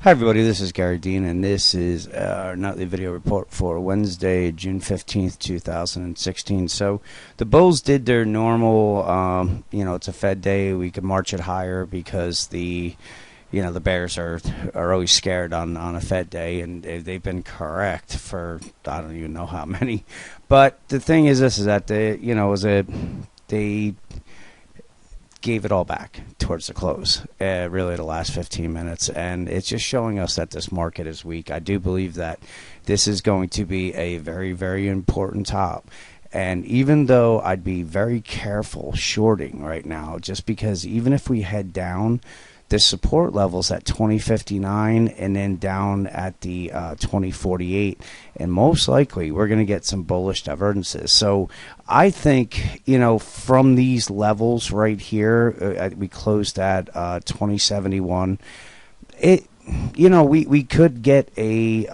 Hi everybody, this is Gary Dean, and this is our nightly video report for Wednesday, June 15th, 2016. So the bulls did their normal, it's a Fed day. We could march it higher because the bears are always scared on a Fed day, and they've been correct for I don't even know how many. But the thing is that they gave it all back towards the close, really the last 15 minutes, and it's just showing us that this market is weak. I do believe that this is going to be a very, very important top, and even though I'd be very careful shorting right now, just because even if we head down, the support levels at 2059 and then down at the 2048, and most likely we're going to get some bullish divergences. So I think, from these levels right here, we closed at 2071. We could get a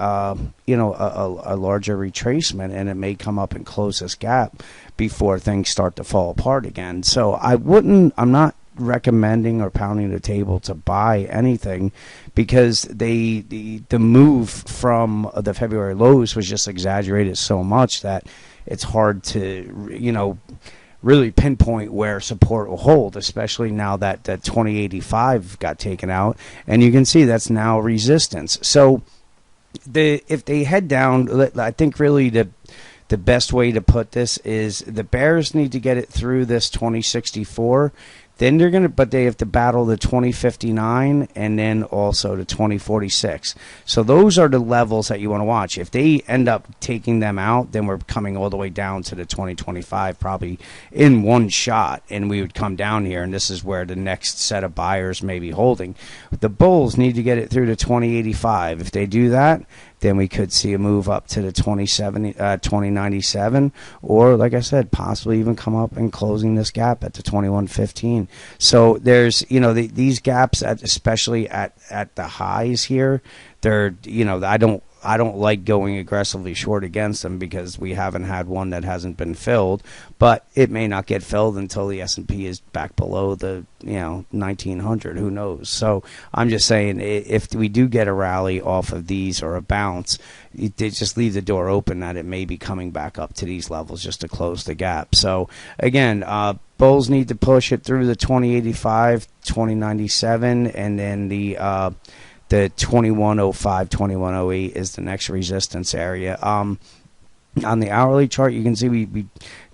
larger retracement, and it may come up and close this gap before things start to fall apart again. So I'm not recommending or pounding the table to buy anything, because the move from the February lows was just exaggerated so much that it's hard to really pinpoint where support will hold, especially now that 2085 got taken out, and you can see that's now resistance. So if they head down, I think really the best way to put this is the bears need to get it through this 2064. Then they have to battle the 2059 and then also the 2046. So those are the levels that you want to watch. If they end up taking them out, then we're coming all the way down to the 2025 probably in one shot, and we would come down here, and this is where the next set of buyers may be holding. The bulls need to get it through to 2085. If they do that, then we could see a move up to the 2097, or like I said, possibly even come up and closing this gap at the 2115. So there's, these gaps, especially at the highs here, they're, I don't like going aggressively short against them because we haven't had one that hasn't been filled, but it may not get filled until the S&P is back below the 1900. Who knows? So I'm just saying, if we do get a rally off of these or a bounce, they just leave the door open that it may be coming back up to these levels just to close the gap. So again, bulls need to push it through the 2085, 2097, and then the 2105, 2108 is the next resistance area. On the hourly chart, you can see we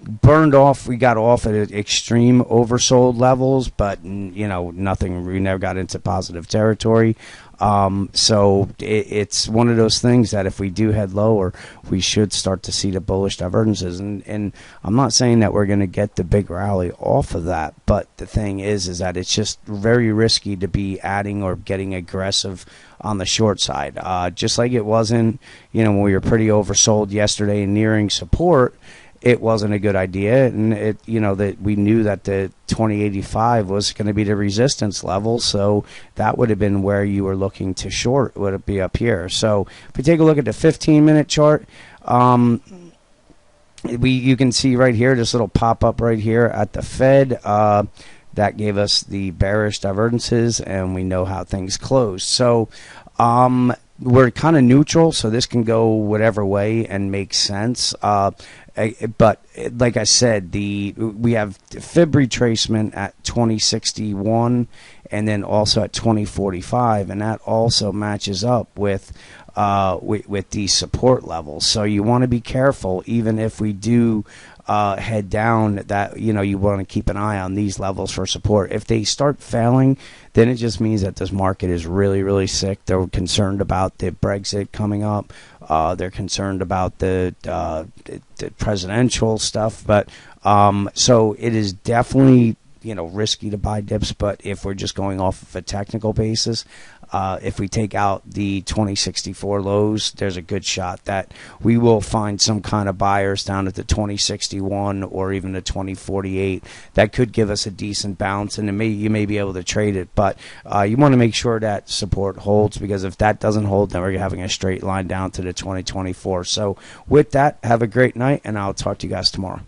burned off. We got off at extreme oversold levels, but nothing. We never got into positive territory. So it's one of those things that if we do head lower, we should start to see the bullish divergences. And I'm not saying that we're going to get the big rally off of that, but the thing is that it's just very risky to be adding or getting aggressive on the short side. Just like it wasn't, when we were pretty oversold yesterday and nearing support, it wasn't a good idea, and that we knew that the 2085 was going to be the resistance level, so that would have been where you were looking to short. Would it be up here? So if we take a look at the 15-minute chart, you can see right here this little pop up right here at the Fed. That gave us the bearish divergences, and we know how things closed. So we're kind of neutral, so this can go whatever way and make sense. But like I said, we have fib retracement at 2061 and then also at 2045, and that also matches up with these support levels. So you want to be careful, even if we do head down, that you want to keep an eye on these levels for support. If they start failing, then it just means that this market is really, really sick. They're concerned about the Brexit coming up. They're concerned about the presidential stuff. But so it is definitely risky to buy dips. But if we're just going off of a technical basis, if we take out the 2064 lows, there's a good shot that we will find some kind of buyers down at the 2061 or even the 2048 that could give us a decent bounce, and you may be able to trade it. But you want to make sure that support holds, because if that doesn't hold, then we're having a straight line down to the 2024. So with that, have a great night, and I'll talk to you guys tomorrow.